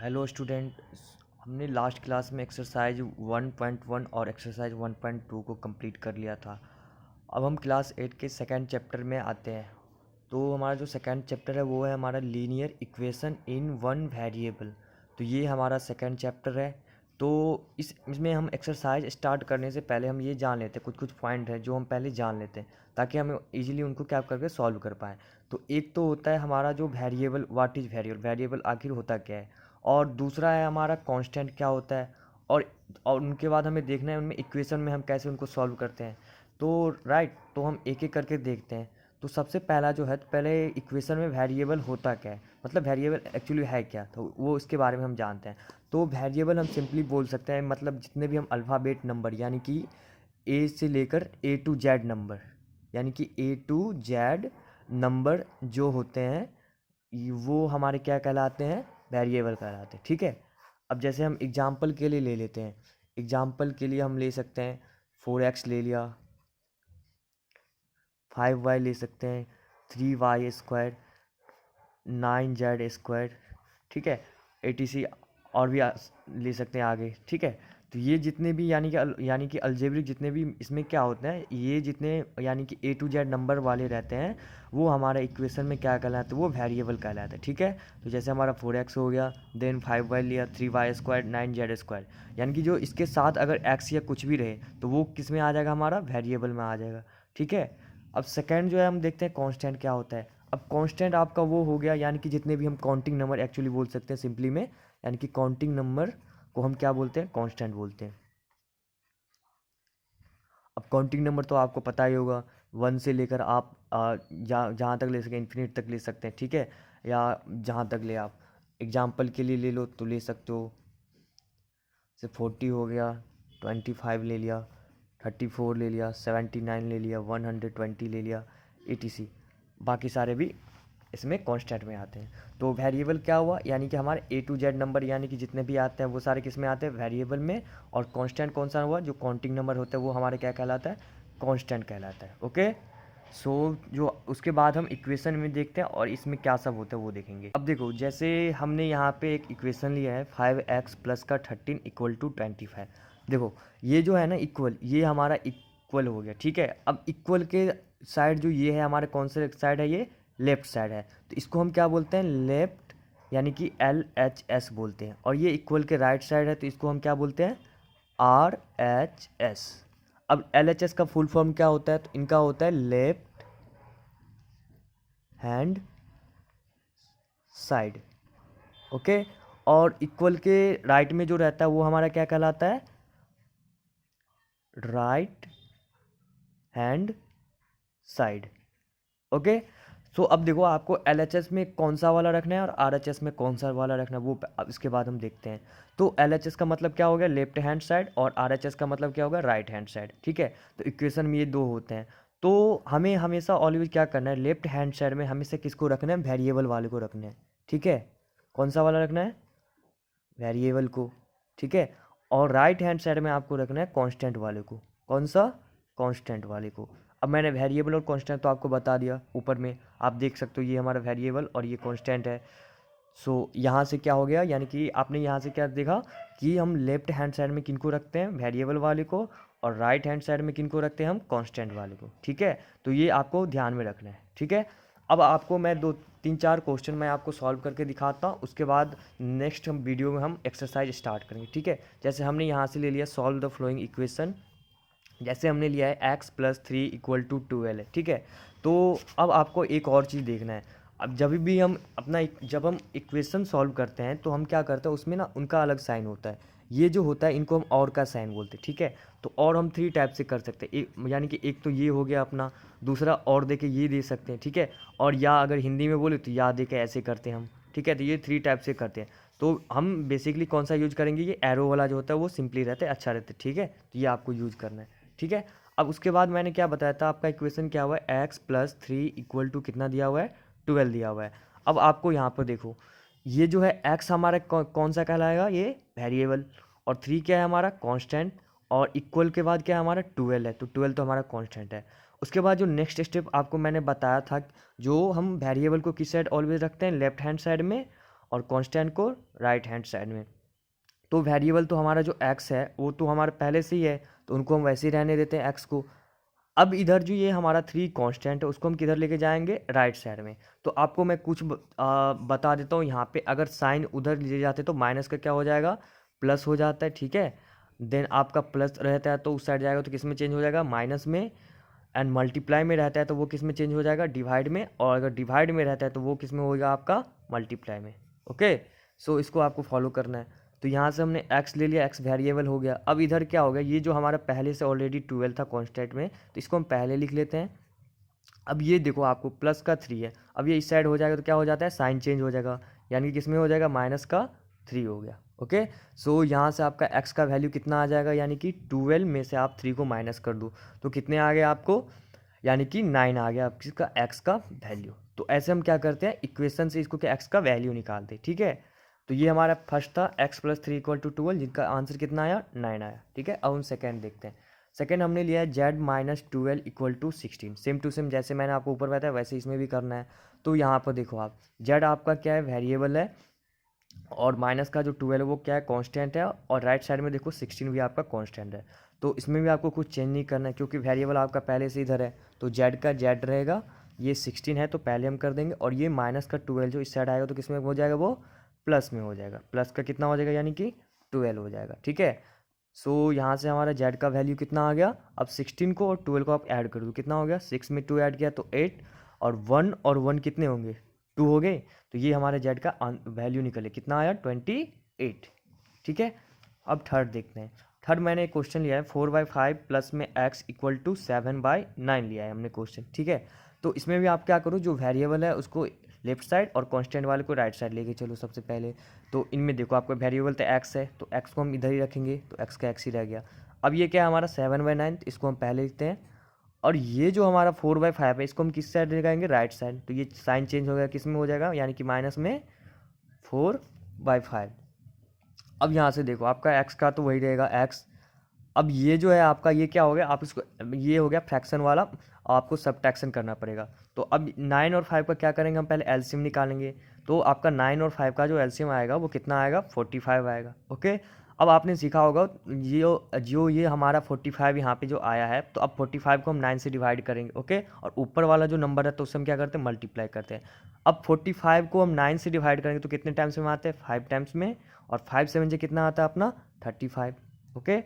Hello student. हमने last class में exercise 1.1 और एक्सरसाइज 1.2 को कंप्लीट कर लिया था। अब हम क्लास 8 के सेकंड चैप्टर में आते हैं। तो हमारा जो सेकंड चैप्टर है वो है हमारा linear equation in one variable. तो ये हमारा सेकंड चैप्टर है। तो इसमें हम एक्सरसाइज स्टार्ट करने से पहले हम ये जान लेते हैं, कुछ कुछ पॉइंट है जो हम पहले जान लेते हैं ताकि हम इजीली उनको क्या करके सॉल्व कर पाएँ। तो एक तो होता है हमारा जो variable, what is variable, variable आखिर होता क्या है। और दूसरा है हमारा कांस्टेंट क्या होता है। और उनके बाद हमें देखना है उनमें इक्वेशन में हम कैसे उनको सॉल्व करते हैं। तो राइट, तो हम एक एक करके देखते हैं। तो सबसे पहला जो है, तो पहले इक्वेशन में वेरिएबल होता क्या है, मतलब वेरिएबल एक्चुअली है क्या, तो वो इसके बारे में हम जानते हैं। तो वेरिएबल हम सिंपली बोल सकते हैं, मतलब जितने भी हम अल्फ़ाबेट नंबर यानी कि ए से लेकर ए टू जेड नंबर, यानी कि ए टू जेड नंबर जो होते हैं वो हमारे क्या कहलाते हैं, वेरिएबल कहलाते हैं। ठीक है। अब जैसे हम एग्जाम्पल के लिए ले लेते हैं, एग्जाम्पल के लिए हम ले सकते हैं 4x ले लिया, 5y ले सकते हैं, 3y², 9z²। ठीक है। ATC और भी ले सकते हैं आगे। ठीक है। तो ये जितने भी यानी कि अलजेब्रिक जितने भी इसमें क्या होते हैं, ये जितने यानी कि ए टू जेड नंबर वाले रहते हैं वो हमारा इक्वेशन में क्या कहलाते हैं, वो वेरिएबल कहलाते हैं। ठीक है। तो जैसे हमारा 4x हो गया, देन 5y लिया, 3y², 9z², यानी कि जो इसके साथ अगर x या कुछ भी रहे तो वो किस में आ जाएगा, हमारा वेरिएबल में आ जाएगा। ठीक है। अब सेकेंड जो है हम देखते हैं कांस्टेंट क्या होता है। अब कांस्टेंट आपका वो हो गया यानी कि जितने भी हम काउंटिंग नंबर एक्चुअली बोल सकते हैं सिंपली में, यानी कि काउंटिंग नंबर को हम क्या बोलते हैं, कांस्टेंट बोलते हैं। अब काउंटिंग नंबर तो आपको पता ही होगा, 1 से लेकर आप जहाँ तक ले सकें इन्फिनिट तक ले सकते हैं। ठीक है। या जहाँ तक ले आप एग्जाम्पल के लिए ले लो तो ले सकते हो, जैसे 40 हो गया, 25 ले लिया, 34 ले लिया, 79 ले लिया, 120 ले लिया, etc। बाकी सारे भी इसमें कांस्टेंट में आते हैं। तो वेरिएबल क्या हुआ, यानी कि हमारे ए टू जेड नंबर यानी कि जितने भी आते हैं वो सारे किस में आते हैं, वेरिएबल में। और कांस्टेंट कौन सा हुआ, जो काउंटिंग नंबर होता है वो हमारे क्या कहलाता है, कांस्टेंट कहलाता है। ओके। सो जो उसके बाद हम इक्वेशन में देखते हैं और इसमें क्या सब होता है वो देखेंगे। अब देखो, जैसे हमने यहाँ पे एक इक्वेशन लिया है 5x प्लस का 13 इक्वल टू 25। देखो ये जो है ना इक्वल, ये हमारा इक्वल हो गया। ठीक है। अब इक्वल के साइड जो ये है हमारे कौन से साइड है, ये लेफ्ट साइड है। तो इसको हम क्या बोलते हैं, लेफ्ट, यानी कि LHS बोलते हैं। और ये इक्वल के राइट साइड है तो इसको हम क्या बोलते हैं, RHS। अब LHS का फुल फॉर्म क्या होता है, तो इनका होता है लेफ्ट हैंड साइड। ओके। और इक्वल के राइट में जो रहता है वो हमारा क्या कहलाता है, राइट हैंड साइड। ओके। सो अब देखो आपको LHS में कौन सा वाला रखना है और RHS में कौन सा वाला रखना है वो अब इसके बाद हम देखते हैं। तो LHS का मतलब क्या हो गया, लेफ्ट हैंड साइड, और RHS का मतलब क्या होगा, राइट हैंड साइड। ठीक है। तो इक्वेशन में ये दो होते हैं। तो हमें हमेशा ऑलवेज क्या करना है, लेफ्ट हैंड साइड में हमेशा किसको रखना है, वेरिएबल वाले को रखना है। ठीक है। कौन सा वाला रखना है, वेरिएबल को। ठीक है। और राइट हैंड साइड में आपको रखना है कांस्टेंट वाले को। कौन सा, कांस्टेंट वाले को। अब मैंने वेरिएबल और कांस्टेंट तो आपको बता दिया, ऊपर में आप देख सकते हो ये हमारा वेरिएबल और ये कांस्टेंट है। सो यहाँ से क्या हो गया, यानी कि आपने यहाँ से क्या देखा कि हम लेफ्ट हैंड साइड में किनको रखते हैं, वेरिएबल वाले को, और राइट हैंड साइड में किनको रखते हैं, हम कांस्टेंट वाले को। ठीक है। तो ये आपको ध्यान में रखना है। ठीक है। अब आपको मैं 2 3 4 क्वेश्चन मैं आपको सॉल्व करके दिखाता हूँ, उसके बाद नेक्स्ट हम वीडियो में हम एक्सरसाइज स्टार्ट करेंगे। ठीक है। जैसे हमने यहाँ से ले लिया, सॉल्व द फ्लोइंग इक्वेशन। जैसे हमने लिया है x + 3 = 12 है। ठीक है। तो अब आपको एक और चीज़ देखना है। अब जब हम इक्वेशन सॉल्व करते हैं तो हम क्या करते हैं, उसमें ना उनका अलग साइन होता है। ये जो होता है इनको हम और का साइन बोलते हैं। ठीक है। तो और हम 3 टाइप से कर सकते हैं, एक यानी कि एक तो ये हो गया अपना, दूसरा और दे के ये दे सकते हैं। ठीक है। और या अगर हिंदी में बोले तो या दे के ऐसे करते हैं हम। ठीक है। तो ये 3 टाइप से करते हैं। तो हम बेसिकली कौन सा यूज करेंगे, ये एरो वाला जो होता है वो सिंपली रहता है, अच्छा रहता है। ठीक है। तो ये आपको यूज करना है। ठीक है। अब उसके बाद मैंने क्या बताया था, आपका इक्वेशन क्या हुआ है, x + 3 = कितना दिया हुआ है, 12 दिया हुआ है। अब आपको यहाँ पर देखो, ये जो है x हमारा कौन सा कहलाएगा, ये वेरिएबल, और 3 क्या है हमारा, कांस्टेंट, और इक्वल के बाद क्या है हमारा, 12 है। तो 12 तो हमारा कांस्टेंट है। उसके बाद जो नेक्स्ट स्टेप आपको मैंने बताया था, जो हम वेरिएबल को किस साइड ऑलवेज रखते हैं, लेफ्ट हैंड साइड में, और कांस्टेंट को राइट हैंड साइड में। तो वेरिएबल तो हमारा जो x है वो तो हमारे पहले से ही है, तो उनको हम वैसे ही रहने देते हैं x को। अब इधर जो ये हमारा 3 कांस्टेंट है उसको हम किधर लेके जाएंगे, राइट साइड में। तो आपको मैं कुछ बता देता हूँ यहाँ पे, अगर साइन उधर ले जाते तो माइनस का क्या हो जाएगा, प्लस हो जाता है, ठीक है। देन आपका प्लस रहता है तो उस साइड जाएगा तो किस में चेंज हो जाएगा, माइनस में। एंड मल्टीप्लाई में रहता है तो वो किस में चेंज हो जाएगा, डिवाइड में। और अगर डिवाइड में रहता है तो वो किस में होगा आपका, मल्टीप्लाई में। ओके, सो इसको आपको फॉलो करना है। तो यहाँ से हमने x ले लिया, x वेरिएबल हो गया। अब इधर क्या हो गया, ये जो हमारा पहले से ऑलरेडी 12 था कांस्टेंट में, तो इसको हम पहले लिख लेते हैं। अब ये देखो आपको प्लस का 3 है, अब ये इस साइड हो जाएगा तो क्या हो जाता है, साइन चेंज हो जाएगा, यानी कि किस में हो जाएगा, माइनस का 3 हो गया। ओके, सो यहाँ से आपका x का वैल्यू कितना आ जाएगा, यानी कि 12 में से आप 3 को माइनस कर दो तो कितने आ गए आपको, यानी कि 9 आ गया आपका x का वैल्यू। तो ऐसे हम क्या करते हैं, इक्वेशन से इसको क्या x का वैल्यू निकालते हैं, ठीक है। तो ये हमारा फर्स्ट था x + 3 = 12, जिनका आंसर कितना आया, 9 आया, ठीक है। अब हम सेकेंड देखते हैं। सेकेंड हमने लिया है z - 12 = 16। सेम टू सेम जैसे मैंने आपको ऊपर बताया वैसे इसमें भी करना है। तो यहाँ पर देखो आप, z आपका क्या है, वेरिएबल है, और माइनस का जो 12 है वो क्या है, कांस्टेंट है। और राइट साइड में देखो 16 भी आपका कांस्टेंट है। तो इसमें भी आपको कुछ चेंज नहीं करना है क्योंकि वेरिएबल आपका पहले से इधर है। तो z का z रहेगा, ये 16 है तो पहले हम कर देंगे, और ये माइनस का 12 जो इस साइड आएगा तो किस में हो जाएगा, वो प्लस में हो जाएगा। प्लस का कितना हो जाएगा, यानी कि 12 हो जाएगा, ठीक है। सो यहाँ से हमारा z का वैल्यू कितना आ गया। अब 16 को और 12 को आप ऐड कर दो, कितना हो गया, 6 में 2 ऐड किया तो 8, और 1 कितने होंगे, 2 हो गए। तो ये हमारे z का वैल्यू निकले, कितना आया, 28, ठीक है। अब थर्ड देखते हैं। थर्ड मैंने एक क्वेश्चन लिया है, 4/5 प्लस में x = 7/9 लिया है हमने क्वेश्चन, ठीक है। तो इसमें भी आप क्या करो, जो वेरिएबल है उसको लेफ्ट साइड और कांस्टेंट वाले को राइट साइड लेके चलो सबसे पहले। तो इनमें देखो आपका वेरिएबल तो x है, तो x को हम इधर ही रखेंगे, तो x का x ही रह गया। अब ये क्या है हमारा 7/9, इसको हम पहले लिखते हैं। और ये जो हमारा 4/5 है इसको हम किस साइड लगाएंगे, राइट साइड। तो ये साइन चेंज हो गया, किस में हो जाएगा, यानी कि माइनस में 4/5। अब यहाँ से देखो आपका x का तो वही रहेगा x। अब ये जो है आपका, ये क्या हो गया, आप इसको, ये हो गया फ्रैक्शन वाला, आपको सब्ट्रैक्शन करना पड़ेगा। तो अब 9 और 5 का क्या करेंगे, हम पहले एलसीएम निकालेंगे। तो आपका 9 और 5 का जो एलसीएम आएगा वो कितना आएगा, 45 आएगा। ओके, अब आपने सीखा होगा ये हमारा 45 यहाँ पे जो आया है, तो अब 45 को हम 9 से डिवाइड करेंगे। ओके, और ऊपर वाला जो नंबर है तो उससे हम क्या करते हैं, मल्टीप्लाई करते हैं। अब 45 को हम 9 से डिवाइड करेंगे तो कितने टाइम्स में आते हैं, 5 टाइम्स में। और 5 7 से कितना आता है अपना, 35। ओके,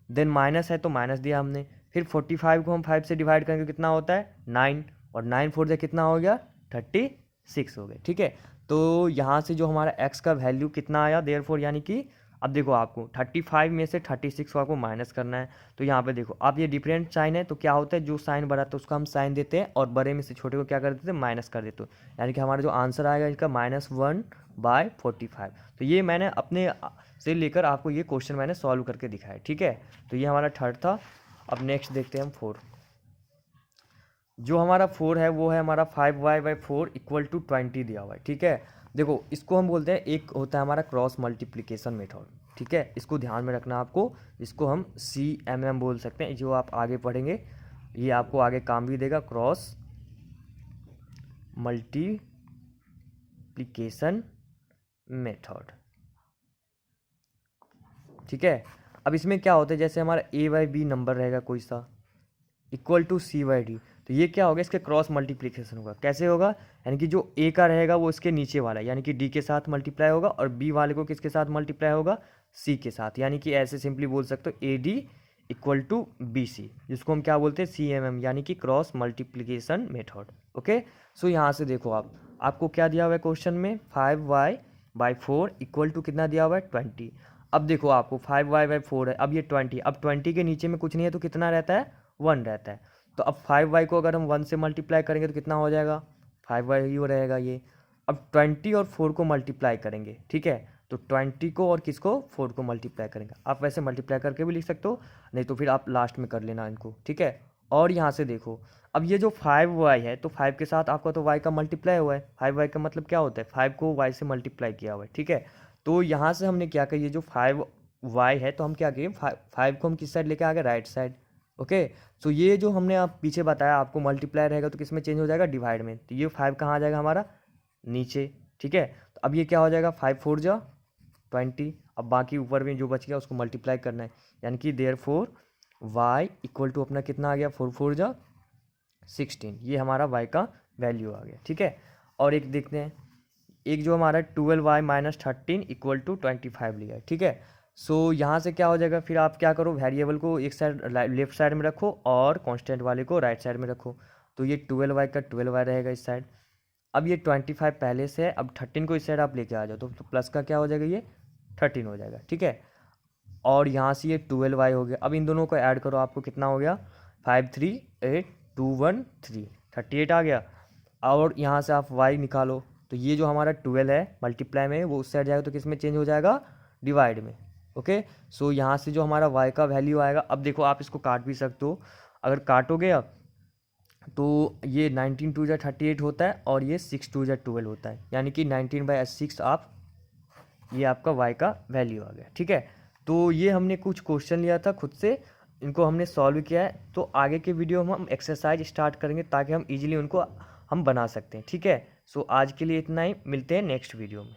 देन माइनस है तो माइनस दिया हमने। फिर 45 को हम 5 से डिवाइड करेंगे कितना होता है, 9। और 9 4 से कितना हो गया, 36 हो गए, ठीक है। तो यहाँ से जो हमारा x का वैल्यू कितना आया, देयरफॉर, यानी कि अब देखो आपको 35 में से 36 को आपको माइनस करना है। तो यहाँ पे देखो आप, ये डिफरेंट साइन है तो क्या होता है, जो साइन बड़ा था उसका हम साइन देते हैं और बड़े में से छोटे को क्या कर देते हैं, माइनस कर देते हो। यानी कि हमारा जो आंसर आएगा इसका -1/45। तो ये मैंने अपने से लेकर आपको ये क्वेश्चन मैंने सॉल्व करके दिखाया, ठीक है। तो ये हमारा थर्ड था। अब नेक्स्ट देखते हैं हम 4। जो हमारा 4 है वो है हमारा 5y/4 = 20 दिया हुआ है, ठीक है। देखो इसको हम बोलते हैं, एक होता है हमारा क्रॉस मल्टीप्लिकेशन मेथड, ठीक है। इसको ध्यान में रखना आपको, इसको हम CMM बोल सकते हैं, जो आप आगे पढ़ेंगे ये आपको आगे काम भी देगा, क्रॉस मल्टीप्लिकेशन मेथड, ठीक है। अब इसमें क्या होता है, जैसे हमारा a/b नंबर रहेगा कोई सा = c/d, तो ये क्या होगा, इसके क्रॉस मल्टीप्लिकेशन होगा। कैसे होगा, यानी कि जो a का रहेगा वो इसके नीचे वाला यानी कि d के साथ मल्टीप्लाई होगा, और b वाले को किसके साथ मल्टीप्लाई होगा, c के साथ। यानी कि ऐसे सिंपली बोल सकते हो AD = BC, जिसको हम क्या बोलते हैं, CMM, यानी कि क्रॉस मल्टीप्लिकेशन मेथड। ओके, सो यहाँ से देखो आपको क्या दिया हुआ है क्वेश्चन में, 5y/4 = कितना दिया हुआ है, 20। अब देखो आपको 5y/4 है, अब ये 20, अब 20 के नीचे में कुछ नहीं है तो कितना रहता है, 1 रहता है। तो अब 5y को अगर हम 1 से मल्टीप्लाई करेंगे तो कितना हो जाएगा, 5y ही हो रहेगा ये। अब 20 और 4 को मल्टीप्लाई करेंगे, ठीक है। तो 20 को और किसको, 4 को मल्टीप्लाई करेंगे। आप वैसे मल्टीप्लाई करके भी लिख सकते हो, नहीं तो फिर आप लास्ट में कर लेना इनको, ठीक है। और यहाँ से देखो, अब ये जो 5y है तो 5 के साथ आपका तो y का मल्टीप्लाई हुआ है। 5y का मतलब क्या होता है, 5 को y से मल्टीप्लाई किया हुआ है, ठीक है। तो यहाँ से हमने क्या किया, ये जो 5y है तो हम क्या किए, 5 को हम किस साइड लेके आ गए, राइट साइड। ओके, सो ये जो हमने आप पीछे बताया आपको, मल्टीप्लाई रहेगा तो किस में चेंज हो जाएगा, डिवाइड में। तो ये 5 कहाँ आ जाएगा हमारा, नीचे, ठीक है। तो अब ये क्या हो जाएगा, 5 4 जा 20। अब बाकी ऊपर में जो बच गया उसको मल्टीप्लाई करना है, यानी कि देयरफॉर y इक्वल टू अपना कितना आ गया, 4 4 जा 16। ये हमारा y का वैल्यू आ गया, ठीक है। और एक देखते हैं, एक जो हमारा 12y माइनस 13 इक्वल टू 25 लिया है, ठीक है। सो यहाँ से क्या हो जाएगा, फिर आप क्या करो, वेरिएबल को एक साइड लेफ्ट साइड में रखो और कांस्टेंट वाले को राइट साइड में रखो। तो ये 12y का 12y रहेगा इस साइड। अब ये 25 पहले से है, अब 13 को इस साइड आप लेके आ जाओ, तो प्लस का क्या हो जाएगा, ये 13 हो जाएगा, ठीक है। और यहाँ से ये 12y हो गया। अब इन दोनों को ऐड करो, आपको कितना हो गया, 5 3 8 2 1 3 38 आ गया। और यहाँ से आप y निकालो, तो ये जो हमारा 12 है मल्टीप्लाई में, वो उस साइड जाएगा तो किस में चेंज हो जाएगा, डिवाइड में। ओके, सो यहाँ से जो हमारा y का वैल्यू आएगा, अब देखो आप इसको काट भी सकते हो, अगर काटोगे अब तो ये 19 2 जा 38 होता है और ये 6 2 जा 12 होता है, यानी कि 19/6 आप, ये आपका y का वैल्यू आ गया, ठीक है। तो ये हमने कुछ क्वेश्चन लिया था खुद से, इनको हमने सॉल्व किया है। तो आगे के वीडियो में हम एक्सरसाइज स्टार्ट करेंगे ताकि हम इजीली उनको हम बना सकते हैं, ठीक है। सो आज के लिए इतना ही, मिलते हैं नेक्स्ट वीडियो में।